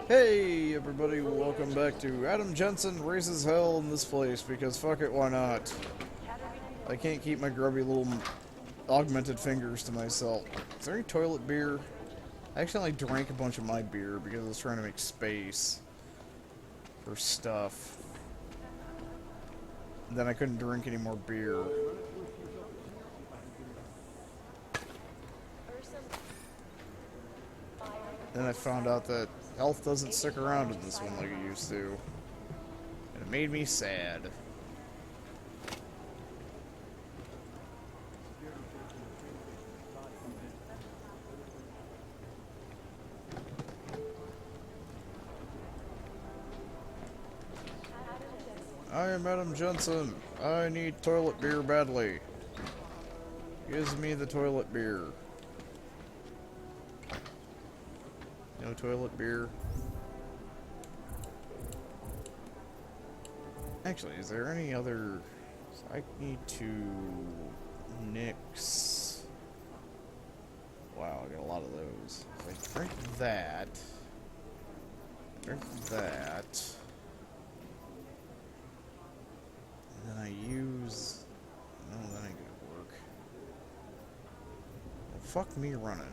Hey everybody, welcome back to Adam Jensen Raises Hell in this place, because fuck it, why not? I can't keep my grubby little augmented fingers to myself. Is there any toilet beer? I accidentally drank a bunch of my beer because I was trying to make space for stuff. And then I couldn't drink any more beer. Then I found out that health doesn't stick around in this one like it used to. And it made me sad. I am Adam Jensen. I need toilet beer badly. Gives me the toilet beer. No toilet beer. Actually, is there any other... I need to... nix... Wow, I got a lot of those. If I drink that... Drink that... And then I use... No, that ain't gonna work. Well, fuck me running.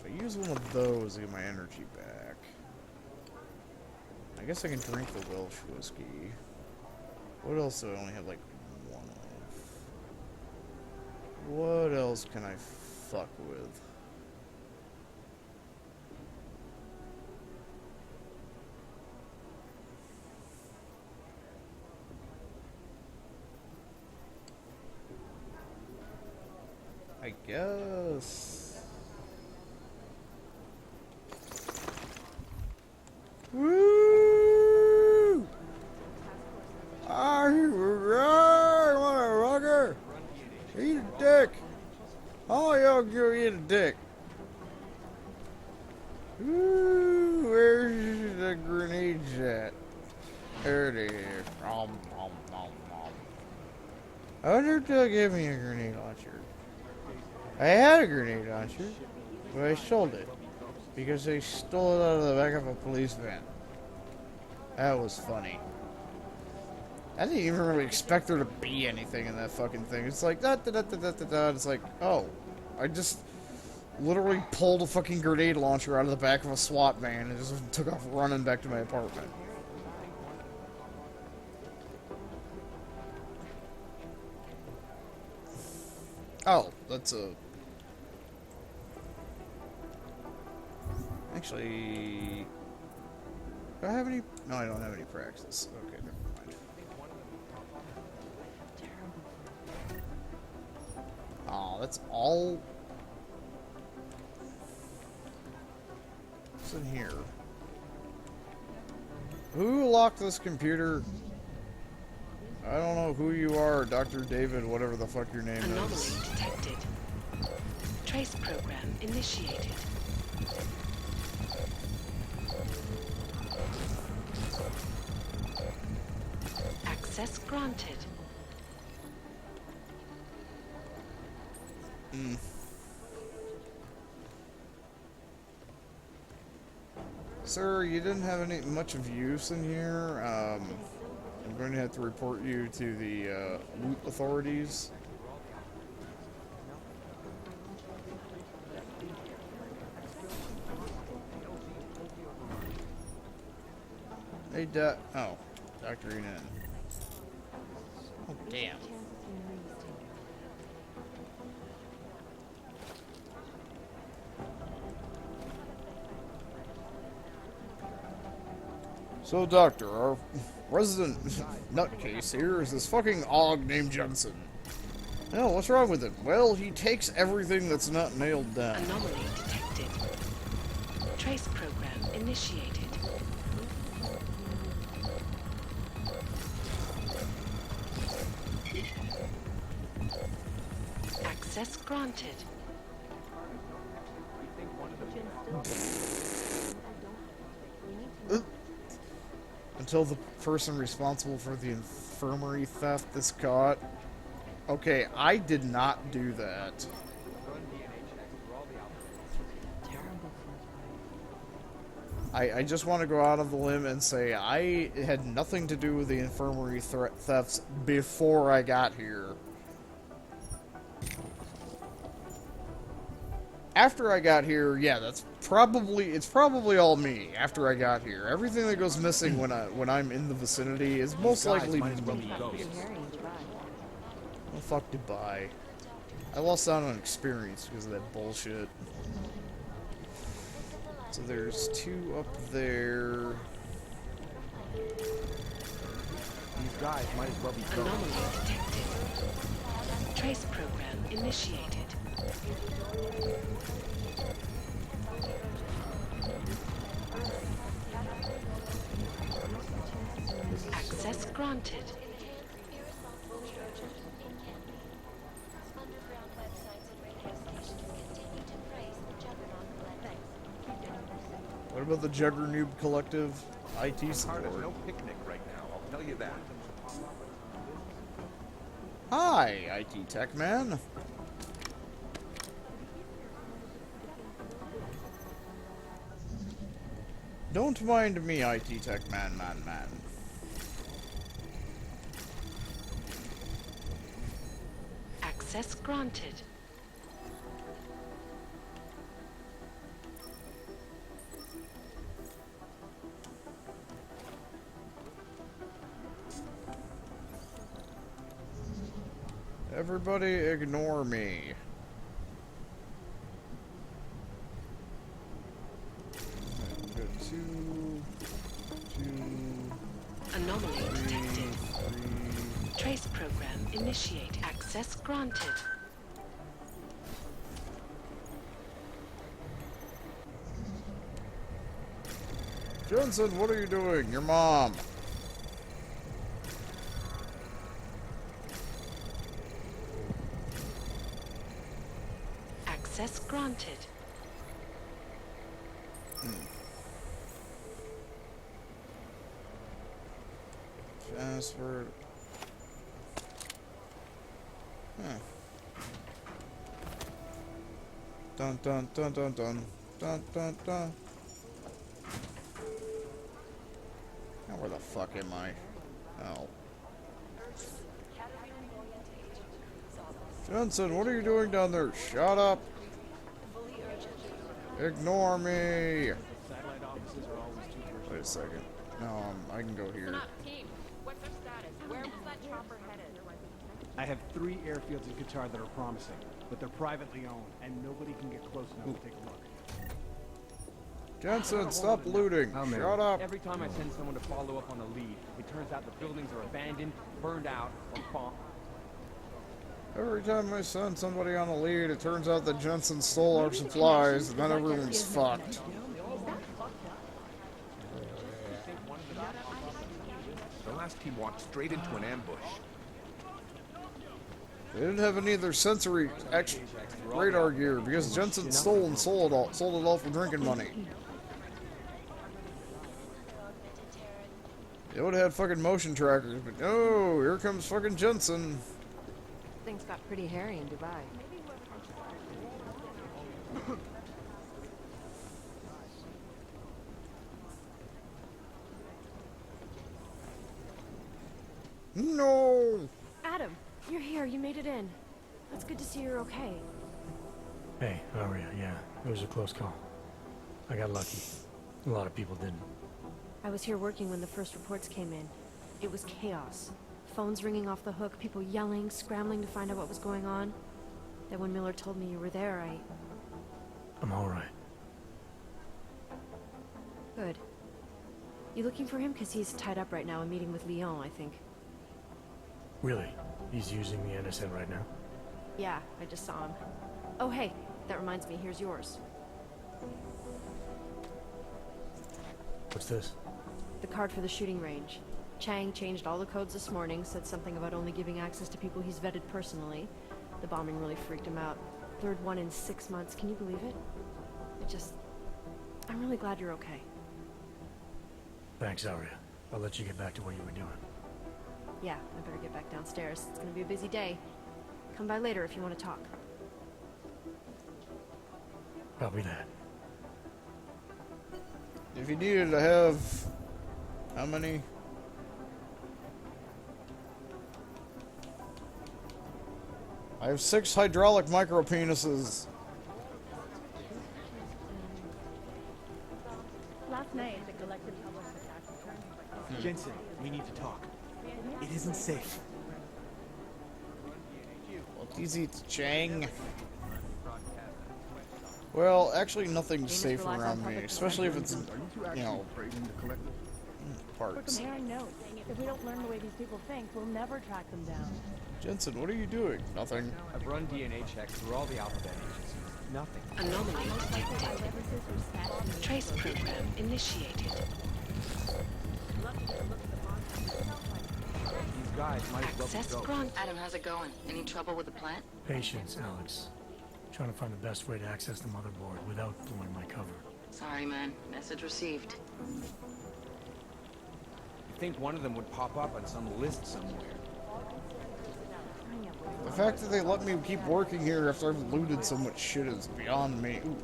I use one of those to get my energy back. I guess I can drink the Welsh whiskey. What else do I only have like one of? What else can I fuck with? I guess... Woo! Motherfucker! Eat a dick! All y'all go eat a dick. Woo! Where's the grenades at? There it is. Nom, nom, nom, nom. I wonder if they'll give me a grenade launcher. I had a grenade launcher, but I sold it. Because they stole it out of the back of a police van. That was funny. I didn't even really expect there to be anything in that fucking thing. It's like, da da da da da da da. It's like, oh. I just literally pulled a fucking grenade launcher out of the back of a SWAT van and just took off running back to my apartment. Oh, that's a... Actually... Do I have any... No, I don't have any praxis. Okay, never mind. Oh, that's all... What's in here? Who locked this computer? I don't know who you are, Dr. David, whatever the fuck your name Anomaly is. detected. Trace program initiated. Access granted. Sir, you didn't have any much of use in here. I'm going to have to report you to the loot authorities. Hey, oh, Dr. Enan. Oh, damn. So, Doctor, our resident nutcase here is this fucking Og named Jensen. No, what's wrong with him? Well, he takes everything that's not nailed down. Anomaly detected. Trace program initiated. Access granted. Until the person responsible for the infirmary theft is caught. Okay, I did not do that. I just want to go out of the limb and say I had nothing to do with the infirmary thefts before I got here. After I got here, yeah, it's probably all me. After I got here, everything that goes missing when I'm in the vicinity is most likely me. Well, fuck Dubai. I lost out on experience because of that bullshit. So there's 2 up there. These guys might as well be Anomaly detected. Trace program initiated. Access granted. What about the Juggernoob Collective IT support? no picnic right now, I'll tell you that. Hi, IT Tech Man. Don't mind me, IT Tech Man. Access granted. Everybody ignore me. Go 2, Anomaly 3, detected. 3. Trace program initiate. Access granted. Jensen, what are you doing? Your mom. Access granted. Password. Huh. Dun dun dun dun dun dun dun dun. Now where the fuck am I? Oh. Jensen, what are you doing down there? Shut up. Ignore me. Wait a second. No, I can go here. Team, what's our status? Where was that chopper headed? I have 3 airfields in Qatar that are promising, but they're privately owned, and nobody can get close enough to take a look. Jensen, stop looting. Shut up. Every time I send someone to follow up on a lead, it turns out the buildings are abandoned, burned out, or bombed. Every time I send somebody on a lead, it turns out that Jensen stole our supplies, and then everything's fucked. The last team walked straight into an ambush. They didn't have any of their sensory radar gear because Jensen stole and sold it all for drinking money. They would have had fucking motion trackers, but no, here comes fucking Jensen. Things got pretty hairy in Dubai. No! Adam, you're here. You made it in. It's good to see you're okay. Hey, Aria, yeah, it was a close call. I got lucky. A lot of people didn't. I was here working when the first reports came in. It was chaos. Phones ringing off the hook, people yelling, scrambling to find out what was going on. Then when Miller told me you were there, I'm alright. Good. You looking for him? Because he's tied up right now, a meeting with Lyon, I think. Really? He's using the NSN right now? Yeah, I just saw him. Oh, hey, that reminds me, here's yours. What's this? The card for the shooting range. Chang changed all the codes this morning, said something about only giving access to people he's vetted personally. The bombing really freaked him out. Third one in 6 months, can you believe it? I'm really glad you're okay. Thanks, Aria. I'll let you get back to what you were doing. Yeah, I better get back downstairs. It's gonna be a busy day. Come by later if you want to talk. Probably that. If you needed to have... How many? I have 6 hydraulic micropenises. Last night, the collective public tax returns. Jensen, we need to talk. It isn't safe. What easy to Chang. Well, actually nothing's safe around me, especially if it's, you know, parts. Comparing notes. If we don't learn the way these people think, we'll never track them down. Jensen, what are you doing? Nothing. I've run DNA checks through all the alphabet agencies. Nothing. Anomaly detected. Trace program initiated. These guys might as well be Access ghosts. granted. Adam, how's it going? Any trouble with the plant? Patience, Alex. Trying to find the best way to access the motherboard without blowing my cover. Sorry, man. Message received. You think one of them would pop up on some list somewhere? The fact that they let me keep working here after I've looted so much shit is beyond me. Ooh. Run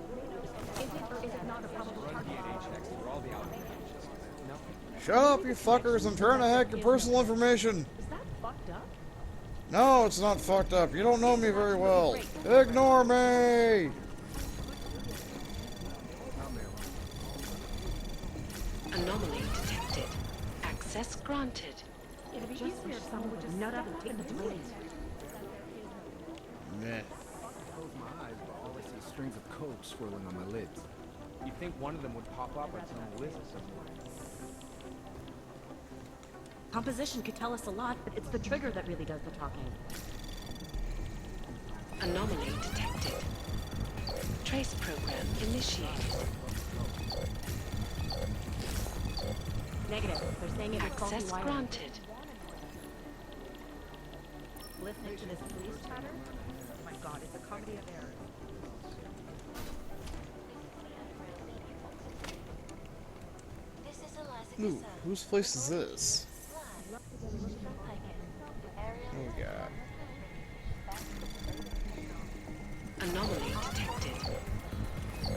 DNA checks through all the alphabet agencies. Nothing. Shut up, you fuckers! I'm trying to hack your personal information! Is that fucked up? No, it's not fucked up. You don't know me very well. Ignore me! Anomaly detected. Access granted. It'd be easier if someone would just nut up and take the blame. Meh. Close my eyes, but all I see is strings of coke swirling on my lids. You think one of them would pop up on some list somewhere? Composition could tell us a lot, but it's the trigger that really does the talking. Anomaly detected. Trace program initiated. Negative. They're saying it was faulty Access wiring. granted. Listening to this police chatter? Oh my god, it's a comedy of errors. Ooh, whose place is this? What we got? Anomaly detected.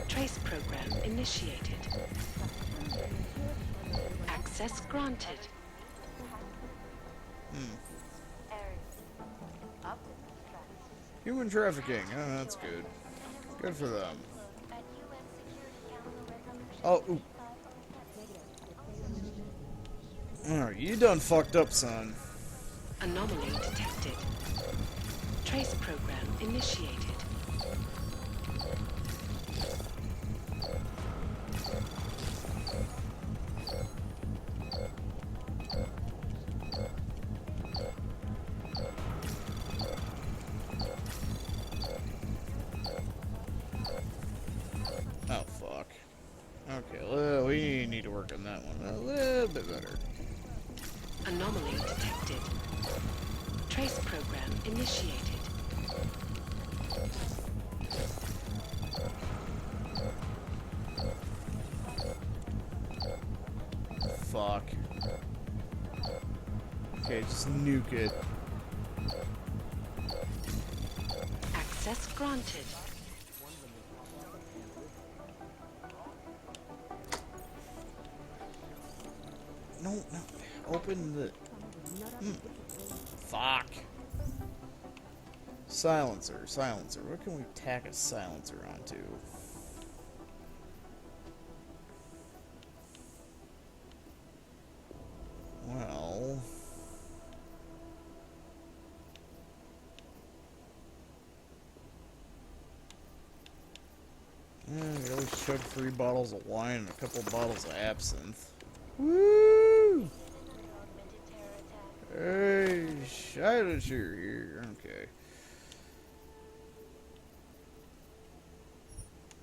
Trace program initiated. Access granted. Human trafficking. Oh, that's good. Good for them. Oh, ooh. Alright, you done fucked up, son. Anomaly detected. Trace program initiated. Oh, fuck. Okay, well, we need to work on that one a little bit better. Anomaly detected. Trace program initiated. Fuck. Okay, just nuke it. Access granted. No, no. Open the... Fuck. Silencer, silencer. What can we tack a silencer onto? Well... we always chug 3 bottles of wine and a couple bottles of absinthe. Woo! Hey, shut it, you're here. Okay.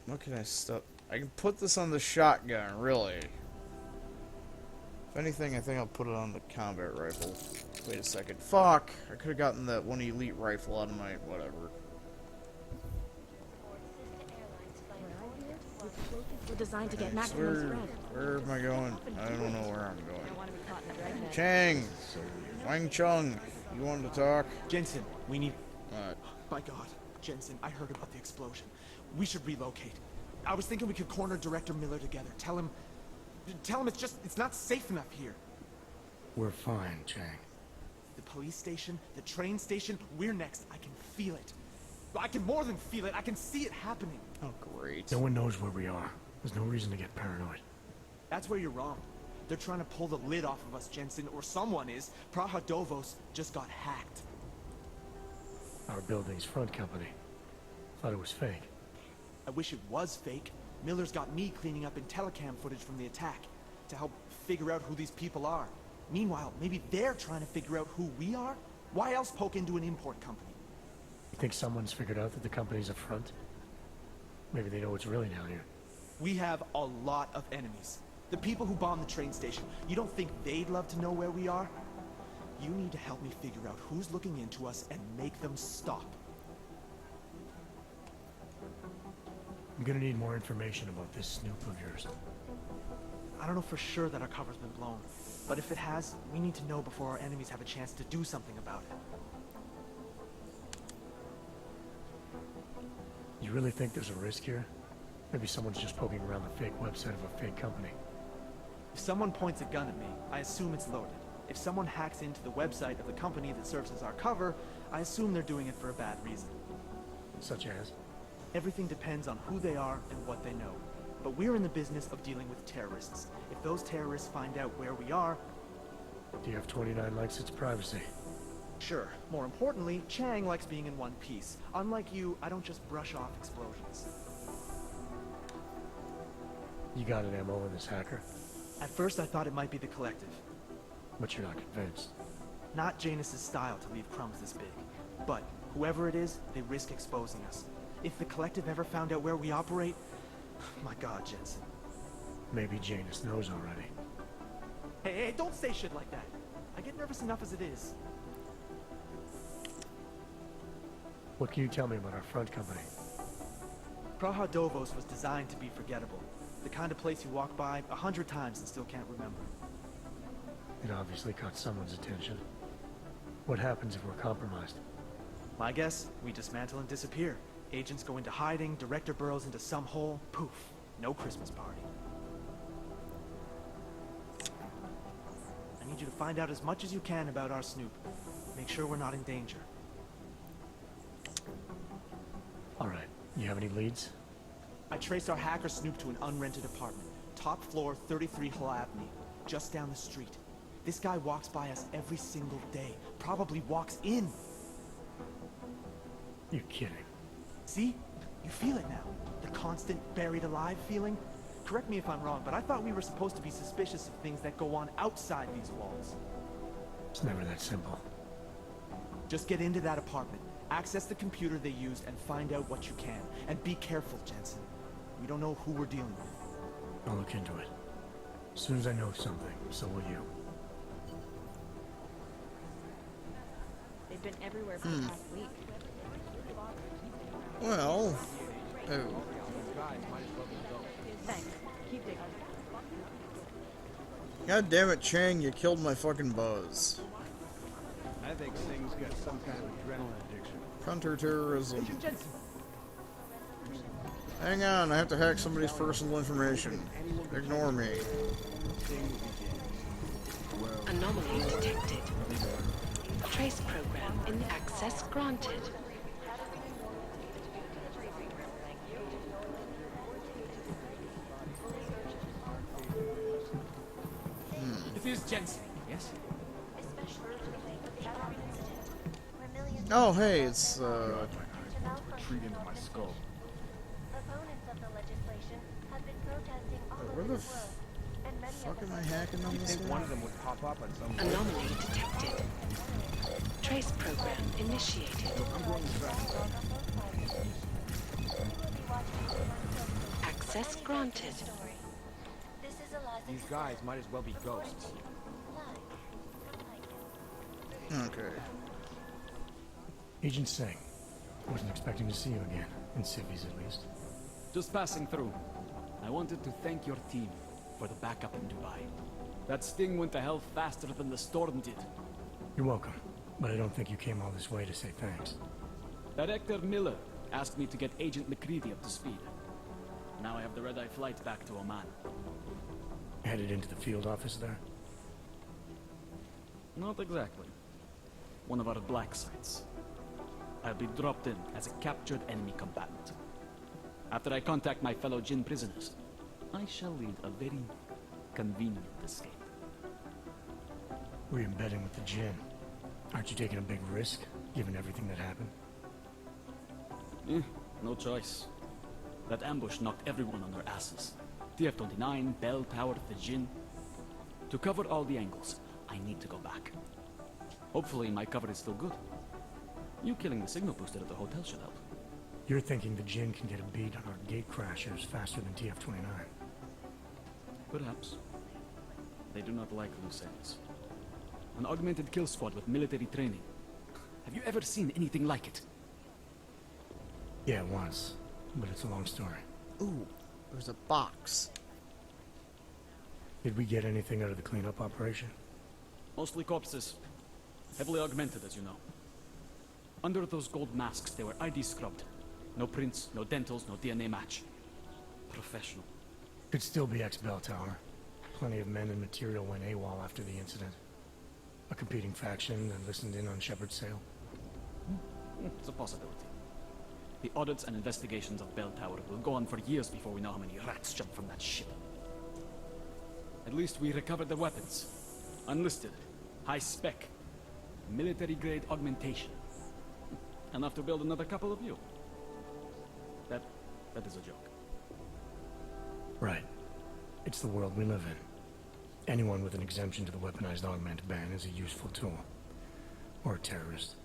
What can I stop? I can put this on the shotgun, really. If anything, I think I'll put it on the combat rifle. Wait a second. Fuck! I could have gotten that one elite rifle out of my whatever. We're designed to get Thanks. maximum spread. Where am I going? I don't know where I'm I going. want to be caught in the dragnet. Chang! Wang Chung! You wanted to talk? Jensen, we need... What? My god, Jensen, I heard about the explosion. We should relocate. I was thinking we could corner Director Miller together. Tell him... Tell him it's not safe enough here. We're fine, Chang. The police station, the train station, we're next. I can feel it. I can more than feel it. I can see it happening. Oh, great. No one knows where we are. There's no reason to get paranoid. That's where you're wrong. They're trying to pull the lid off of us, Jensen, or someone is. Praha-Dovos just got hacked. Our building's front company. Thought it was fake. I wish it was fake. Miller's got me cleaning up telecam footage from the attack to help figure out who these people are. Meanwhile, maybe they're trying to figure out who we are? Why else poke into an import company? You think someone's figured out that the company's a front? Maybe they know what's really down here. We have a lot of enemies. The people who bombed the train station. You don't think they'd love to know where we are? You need to help me figure out who's looking into us and make them stop. I'm gonna need more information about this snoop of yours. I don't know for sure that our cover's been blown, but if it has, we need to know before our enemies have a chance to do something about it. You really think there's a risk here? Maybe someone's just poking around the fake website of a fake company. If someone points a gun at me, I assume it's loaded. If someone hacks into the website of the company that serves as our cover, I assume they're doing it for a bad reason. Such as? Everything depends on who they are and what they know. But we're in the business of dealing with terrorists. If those terrorists find out where we are... Do you have 29 likes its privacy? Sure. More importantly, Chang likes being in one piece. Unlike you, I don't just brush off explosions. You got an MO in this hacker? At first I thought it might be the Collective. But you're not convinced. Not Janus's style to leave crumbs this big. But whoever it is, they risk exposing us. If the Collective ever found out where we operate... My God, Jensen. Maybe Janus knows already. Hey, don't say shit like that. I get nervous enough as it is. What can you tell me about our front company? Praha-Dovos was designed to be forgettable. The kind of place you walk by 100 times and still can't remember. It obviously caught someone's attention. What happens if we're compromised? My guess, we dismantle and disappear. Agents go into hiding, director burrows into some hole, poof, no Christmas party. I need you to find out as much as you can about our Snoop. Make sure we're not in danger. Alright, you have any leads? I traced our hacker Snoop to an unrented apartment. Top floor, 33 Hull Avenue. Just down the street. This guy walks by us every single day. Probably walks in. You're kidding. See? You feel it now. The constant buried alive feeling. Correct me if I'm wrong, but I thought we were supposed to be suspicious of things that go on outside these walls. It's never that simple. Just get into that apartment, access the computer they used, and find out what you can. And be careful, Jensen. We don't know who we're dealing with. I'll look into it. As soon as I know something, so will you. They've been everywhere for the past week. Well, oh. Thanks. Keep digging. God damn it, Chang, you killed my fucking buzz. I think Sing's got some kind of adrenaline addiction. Counter-terrorism. Hang on, I have to hack somebody's personal information. Ignore me. Anomaly detected. Trace program in access granted. This is Jensen, yes? Oh, hey, it's, Retreat into my skull. where the fuck am I hacking on this One one? of them would pop up at some point. Anomaly detected. Trace program initiated. Access granted. These guys might as well be ghosts. Okay. Agent Singh. Wasn't expecting to see you again. In civvies, at least. Just passing through. I wanted to thank your team for the backup in Dubai. That sting went to hell faster than the storm did. You're welcome. But I don't think you came all this way to say thanks. Director Miller asked me to get Agent McCready up to speed. Now I have the red-eye flight back to Oman. Headed into the field office there? Not exactly. One of our black sites. I'll be dropped in as a captured enemy combatant. After I contact my fellow Jinn prisoners, I shall lead a very convenient escape. We're embedding with the Jinn. Aren't you taking a big risk, given everything that happened? No choice. That ambush knocked everyone on their asses. TF-29, Bell Tower, the Jinn. To cover all the angles, I need to go back. Hopefully my cover is still good. You killing the signal booster at the hotel should help. You're thinking the Jinn can get a beat on our gate crashers faster than TF-29. Perhaps. They do not like loose ends. An augmented kill squad with military training. Have you ever seen anything like it? Yeah, once. But it's a long story. Ooh, there's a box. Did we get anything out of the cleanup operation? Mostly corpses. Heavily augmented, as you know. Under those gold masks, they were ID scrubbed. No prints, no dentals, no DNA match. Professional. Could still be ex-Bell Tower. Plenty of men and material went AWOL after the incident. A competing faction that listened in on Shepard's sale. It's a possibility. The audits and investigations of Bell Tower will go on for years before we know how many rats jumped from that ship. At least we recovered their weapons. Unlisted. High spec. Military-grade augmentation. Enough to build another couple of you. That is a joke. Right. It's the world we live in. Anyone with an exemption to the weaponized augment ban is a useful tool. Or a terrorist.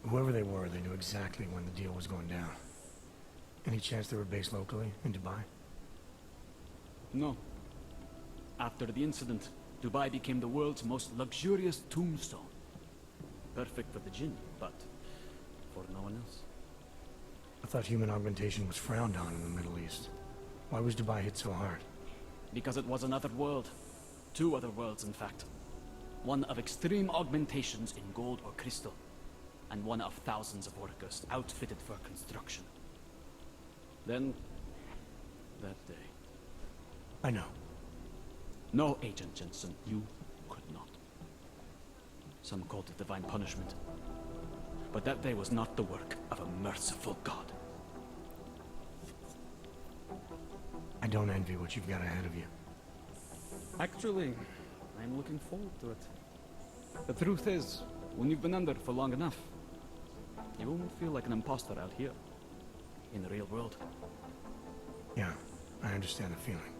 Whoever they were, they knew exactly when the deal was going down. Any chance they were based locally, in Dubai? No. After the incident, Dubai became the world's most luxurious tombstone. Perfect for the Jinn, but for no one else. I thought human augmentation was frowned on in the Middle East. Why was Dubai hit so hard? Because it was another world. Two other worlds, in fact. One of extreme augmentations in gold or crystal, and one of thousands of workers outfitted for construction. Then, that day. I know. No, Agent Jensen, you could not. Some called it divine punishment. But that day was not the work of a merciful God. I don't envy what you've got ahead of you. Actually, I'm looking forward to it. The truth is, when you've been under for long enough, you won't feel like an imposter out here, in the real world. Yeah, I understand the feeling.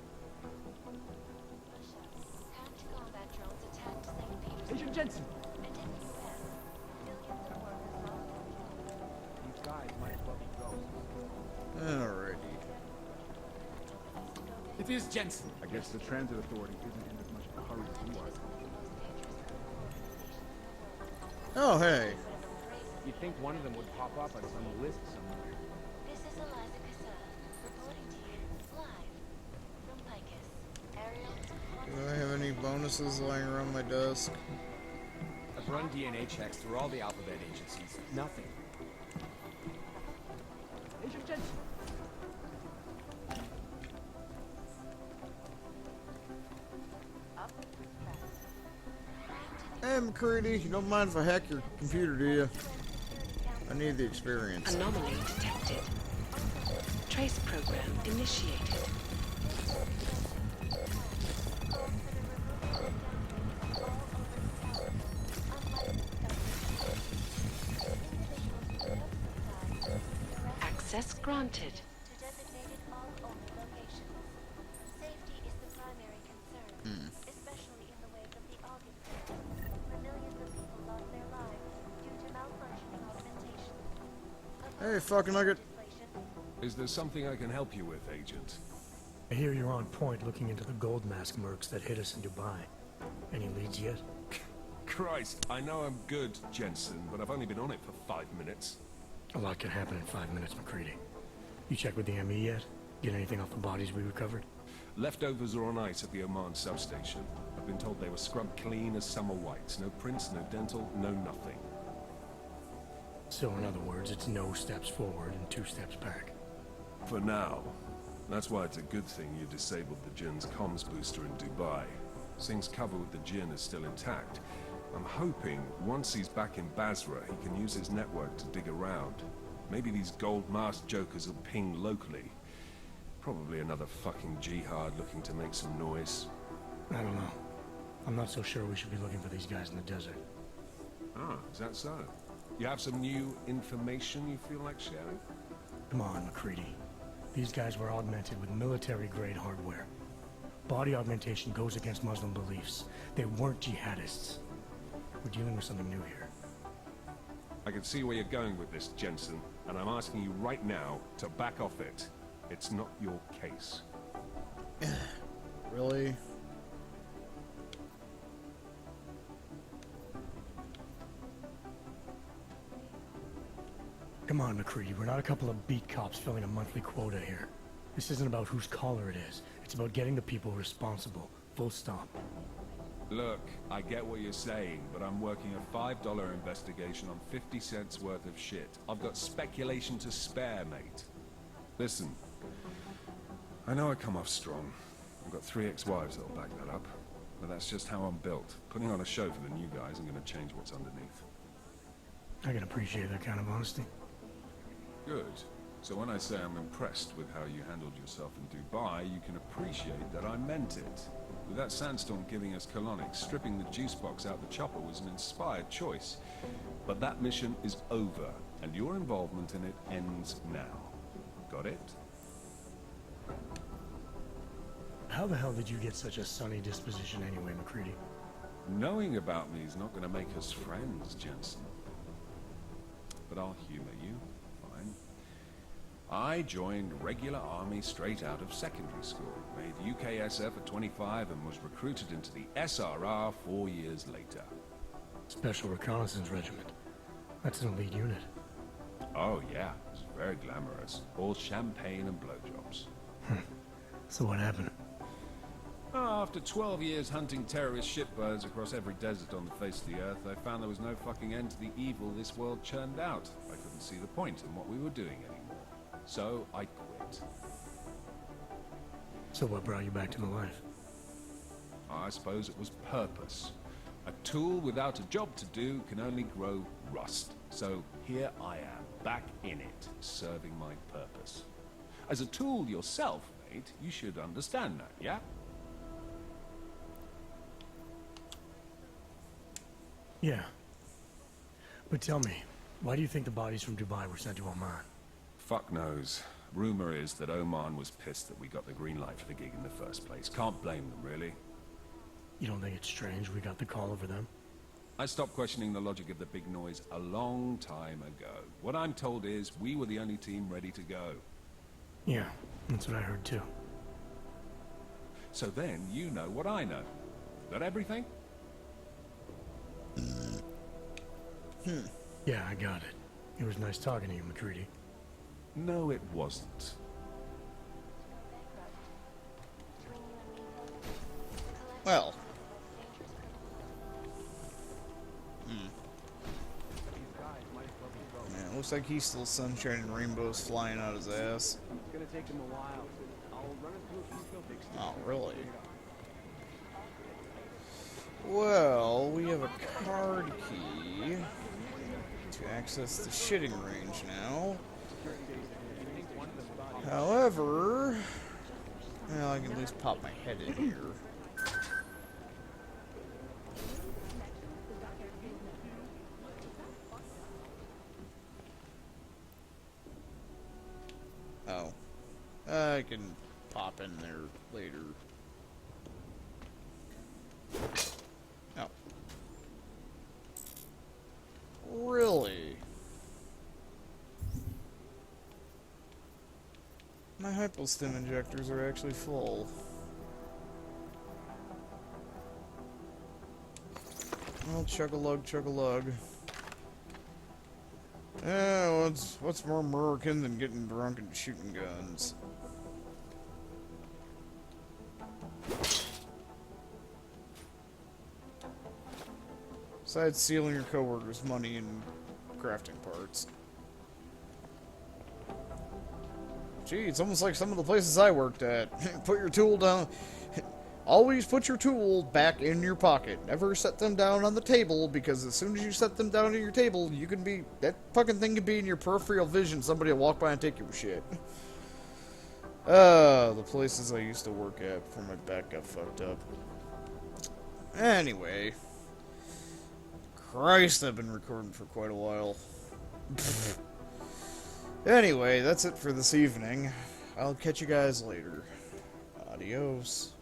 Agent Jensen! These guys might as well be ghosts. Alrighty. It is Jensen. I guess the transit authority isn't in as much of a hurry as you are. Oh, hey. You'd think one of them would pop up on some list somewhere. This is Eliza Cassell, reporting to you live from Picus. Ariel. Do I have any bonuses lying around my desk? I've run DNA checks through all the alphabet agencies. Nothing. Agent Jensen! Hey, McCready, you don't mind if I hack your computer, do you? I need the experience. Anomaly detected. Trace program initiated. Access granted. To designated all-only locations. Safety is the primary concern, especially in the wake of the August incident, where millions of people lost their lives due to malfunctioning augmentation. Hey, fucking nugget. Is there something I can help you with, Agent? I hear you're on point looking into the gold mask mercs that hit us in Dubai. Any leads yet? Christ, I know I'm good, Jensen, but I've only been on it for 5 minutes. A lot can happen in 5 minutes, McCready. You check with the ME yet? Get anything off the bodies we recovered? Leftovers are on ice at the Oman substation. I've been told they were scrubbed clean as summer whites. No prints, no dental, no nothing. So in other words, it's no steps forward and 2 steps back. For now. That's why it's a good thing you disabled the Jinn's comms booster in Dubai. Singh's cover with the Jinn is still intact. I'm hoping once he's back in Basra, he can use his network to dig around. Maybe these gold-masked jokers will ping locally. Probably another fucking jihad looking to make some noise. I don't know. I'm not so sure we should be looking for these guys in the desert. Ah, is that so? You have some new information you feel like sharing? Come on, McCready. These guys were augmented with military-grade hardware. Body augmentation goes against Muslim beliefs. They weren't jihadists. We're dealing with something new here. I can see where you're going with this, Jensen, and I'm asking you right now to back off it. It's not your case. Really? Come on, McCready. We're not a couple of beat cops filling a monthly quota here. This isn't about whose collar it is. It's about getting the people responsible. Full stop. Look, I get what you're saying, but I'm working a $5 investigation on 50 cents worth of shit. I've got speculation to spare, mate. Listen, I know I come off strong. I've got 3 ex-wives that'll back that up. But that's just how I'm built. Putting on a show for the new guys, I'm gonna change what's underneath. I can appreciate that kind of honesty. Good. So when I say I'm impressed with how you handled yourself in Dubai, you can appreciate that I meant it. With that sandstorm giving us colonics, stripping the juice box out the chopper was an inspired choice. But that mission is over, and your involvement in it ends now. Got it? How the hell did you get such a sunny disposition anyway, McCready? Knowing about me is not going to make us friends, Jensen. But I'll humor you. Fine. I joined regular army straight out of secondary school, made UKSF at 25 and was recruited into the SRR 4 years later. Special Reconnaissance Regiment. That's an elite unit. Oh yeah, it was very glamorous. All champagne and blowjobs. So what happened? After 12 years hunting terrorist shitbirds across every desert on the face of the earth, I found there was no fucking end to the evil this world churned out. I couldn't see the point in what we were doing anymore. So I quit. So what brought you back to the life? I suppose it was purpose. A tool without a job to do can only grow rust. So here I am, back in it, serving my purpose. As a tool yourself, mate, you should understand that, yeah? Yeah. But tell me, why do you think the bodies from Dubai were sent to Oman? Fuck knows. Rumor is that Oman was pissed that we got the green light for the gig in the first place. Can't blame them, really. You don't think it's strange we got the call over them? I stopped questioning the logic of the big noise a long time ago. What I'm told is we were the only team ready to go. Yeah, that's what I heard too. So then you know what I know. That everything? Yeah, I got it. It was nice talking to you, McCready. No, it wasn't. Well. Man, looks like he's still sunshine and rainbows flying out his ass. It's gonna take him a while. I'll run it through a few skill fixes. Oh, really? Well, we have a card key to access the shitting range now. However, well, I can at least pop my head in here. Oh, I can pop in there later. Oh. Really? My hypostim injectors are actually full. Well, chug-a-lug, chug-a-lug. Yeah, what's more American than getting drunk and shooting guns? Besides stealing your coworkers' money and crafting parts. Gee, it's almost like some of the places I worked at. Put your tool down. Always put your tool back in your pocket. Never set them down on the table, because as soon as you set them down on your table, you can be... That fucking thing can be in your peripheral vision. Somebody will walk by and take your shit. The places I used to work at before my back got fucked up. Anyway. Christ, I've been recording for quite a while. Anyway, that's it for this evening. I'll catch you guys later. Adios.